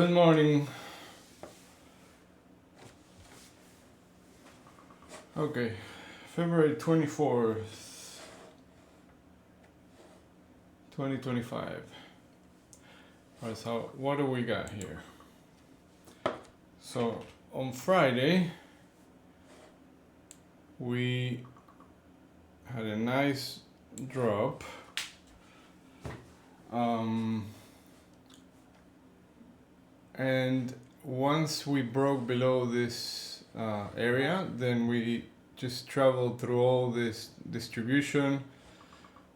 Good morning. Okay, February 24th, 2025. Alright, so what do we got here? So on Friday, we had a nice drop. And once we broke below this area, then we just traveled through all this distribution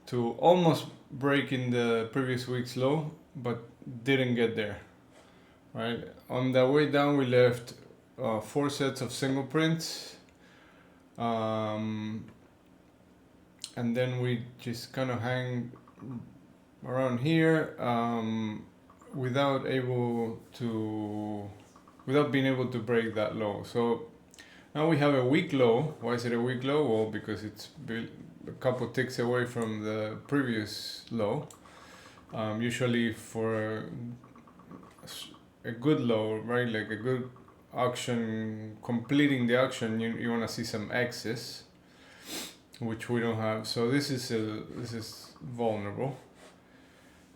to almost breaking the previous week's low, but didn't get there. Right on the way down, we left 4 sets of single prints, and then we just kind of hang around here. Without being able to break that low. So now we have a weak low. Why is it a weak low? Well, because it's a couple ticks away from the previous low. Usually for a good low, right, like a good auction, completing the auction, you want to see some excess, which we don't have. So this is vulnerable.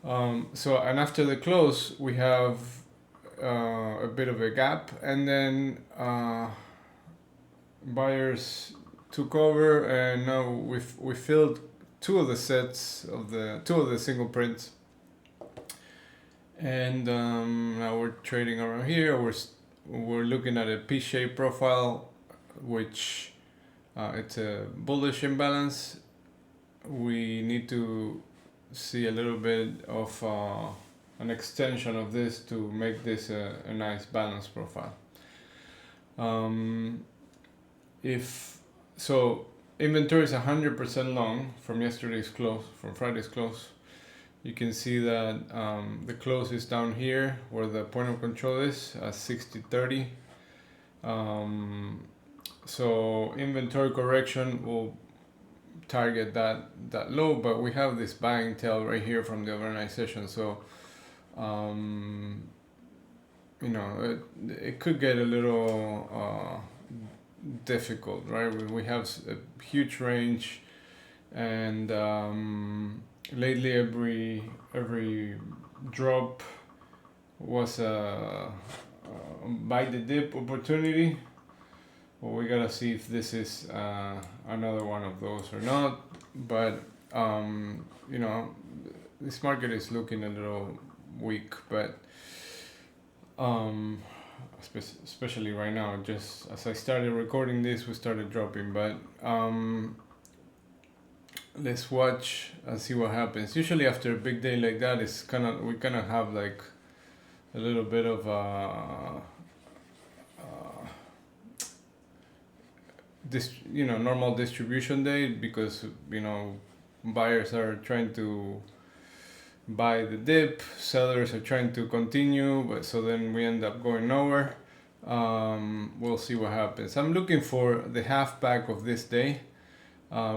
And after the close, we have a bit of a gap, and then buyers took over, and now we filled two of the single prints, and now we're trading around here. We're looking at a P-shaped profile, which it's a bullish imbalance. We need to see a little bit of an extension of this to make this a nice balance profile. If so, inventory is 100% long from yesterday's close, from Friday's close. You can see that the close is down here where the point of control is at 60.30. So inventory correction will target that low, but we have this buying tail right here from the overnight session, so it could get a little difficult, right? We have a huge range, and lately every drop was a buy the dip opportunity. Well, we gotta see if this is another one of those or not. But this market is looking a little weak. But especially right now, just as I started recording this, we started dropping. But let's watch and see what happens. Usually after a big day like that, we kind of have like a little bit of normal distribution day, because buyers are trying to buy the dip, sellers are trying to continue, but so then we end up going nowhere. We'll see what happens. I'm looking for the half back of this day,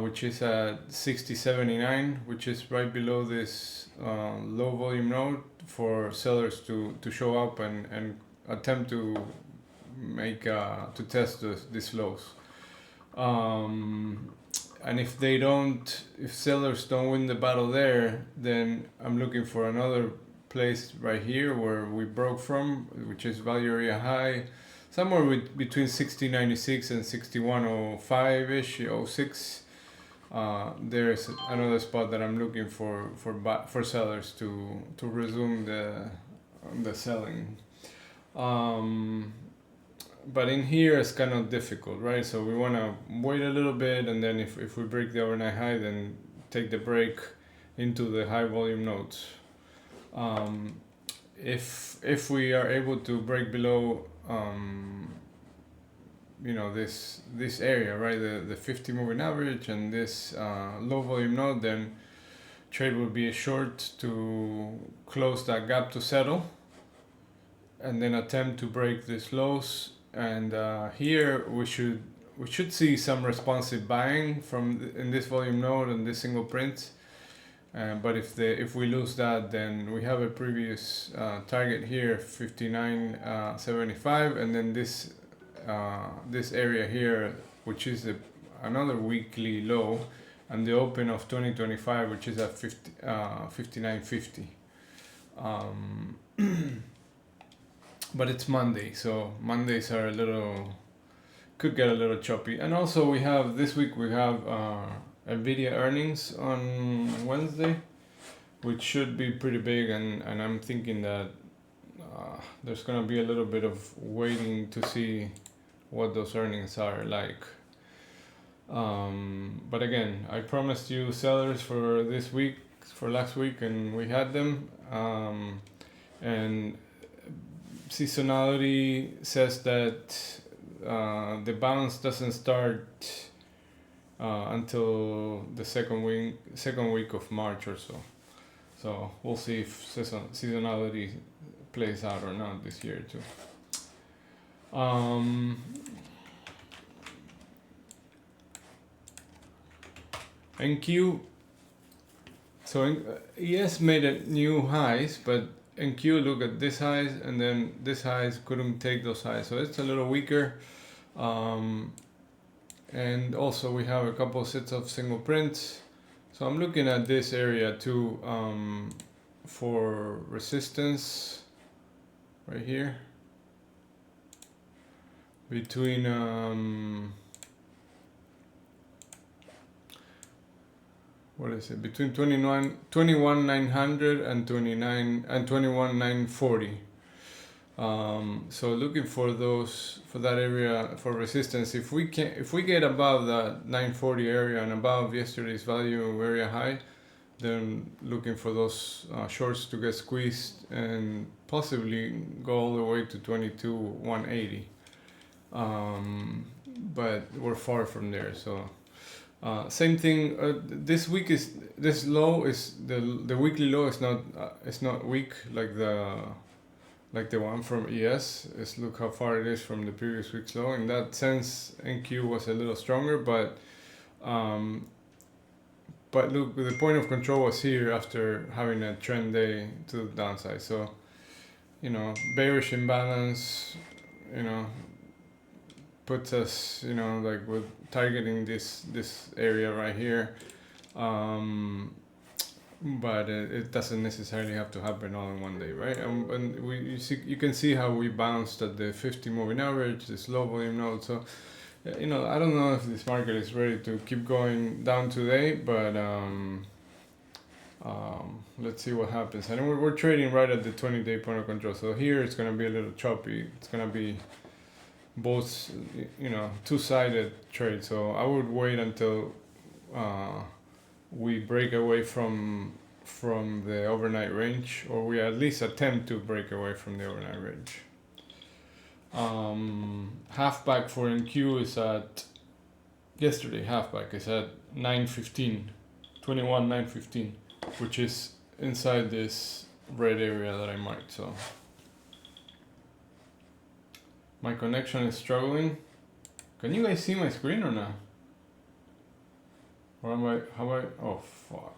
which is at 60.79, which is right below this low volume node, for sellers to show up and attempt to make to test these lows. And if sellers don't win the battle there, then I'm looking for another place right here where we broke from, which is value area high, somewhere between 60.96 and 61.05-ish, 06. There's another spot that I'm looking for sellers to resume the selling. But in here it's kind of difficult, right? So we want to wait a little bit, and then if we break the overnight high, then take the break into the high volume nodes. If we are able to break below this area, right, the 50 moving average and this low volume node, then trade will be a short to close that gap to settle, and then attempt to break these lows. And here we should see some responsive buying in this volume node and this single print, But if we lose that, then we have a previous target here, 59.75, and then this area here, which is another weekly low, and the open of 2025, which is at 59.50. But it's Monday, so Mondays are could get a little choppy. And also this week we have Nvidia earnings on Wednesday, which should be pretty big, and I'm thinking that there's gonna be a little bit of waiting to see what those earnings are like. But again, I promised you sellers for last week, and we had them. And seasonality says that the bounce doesn't start until the second week of March or so. So we'll see if seasonality plays out or not this year too. NQ. So ES made a new highs, but NQ, look at this highs, and then this highs couldn't take those highs, so it's a little weaker. And also we have a couple sets of single prints. So I'm looking at this area too for resistance right here between what is it, between 21,900 and 21,940. So looking for that area for resistance. If we get above that 940 area and above yesterday's value area high, then looking for those shorts to get squeezed and possibly go all the way to 22,180. But we're far from there. So same thing. This low is the weekly low is not weak like the one from ES. Look how far it is from the previous week's low. In that sense, NQ was a little stronger, but look, the point of control was here after having a trend day to the downside. So, bearish imbalance, puts us, like with targeting this area right here. But it doesn't necessarily have to happen all in one day, right? And you can see how we bounced at the 50 moving average, this low volume node. So, I don't know if this market is ready to keep going down today, but let's see what happens. And we're trading right at the 20-day point of control. So here it's going to be a little choppy. It's going to be both, two-sided trade. So I would wait until we break away from the overnight range, or we at least attempt to break away from the overnight range. Halfback for NQ is at yesterday. Halfback is at 915, 21,915, which is inside this red area that I marked. So my connection is struggling. Can you guys see my screen or not? Or oh fuck.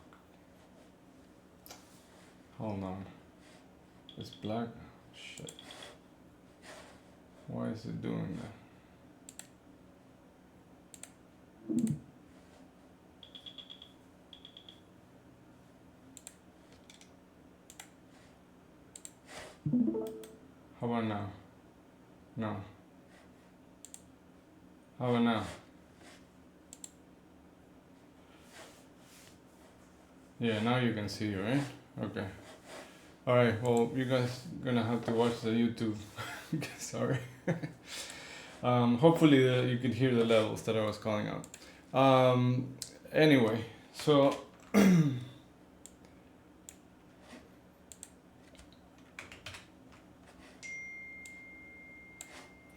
Hold on. It's black. Shit. Why is it doing that? How about now? No. How about now? Yeah, now you can see, right? Okay. Alright, well, you guys gonna have to watch the YouTube. Sorry. Hopefully you could hear the levels that I was calling out. Anyway, so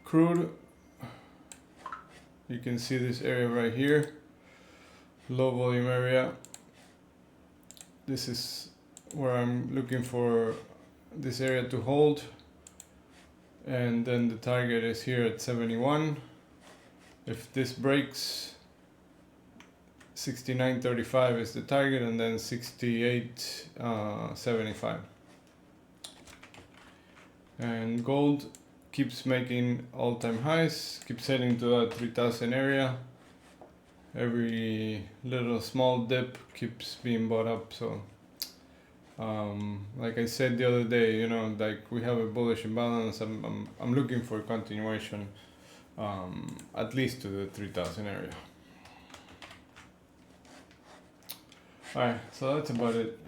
crude, you can see this area right here, low volume area. This is where I'm looking for this area to hold, and then the target is here at 71. If this breaks 69.35 is the target, and then 68.75. And gold keeps making all-time highs, keeps heading to that 3,000 area. Every little small dip keeps being bought up. So like I said the other day, you know, like we have a bullish imbalance. I'm looking for continuation, at least to the 3,000 area. Alright, so that's about it.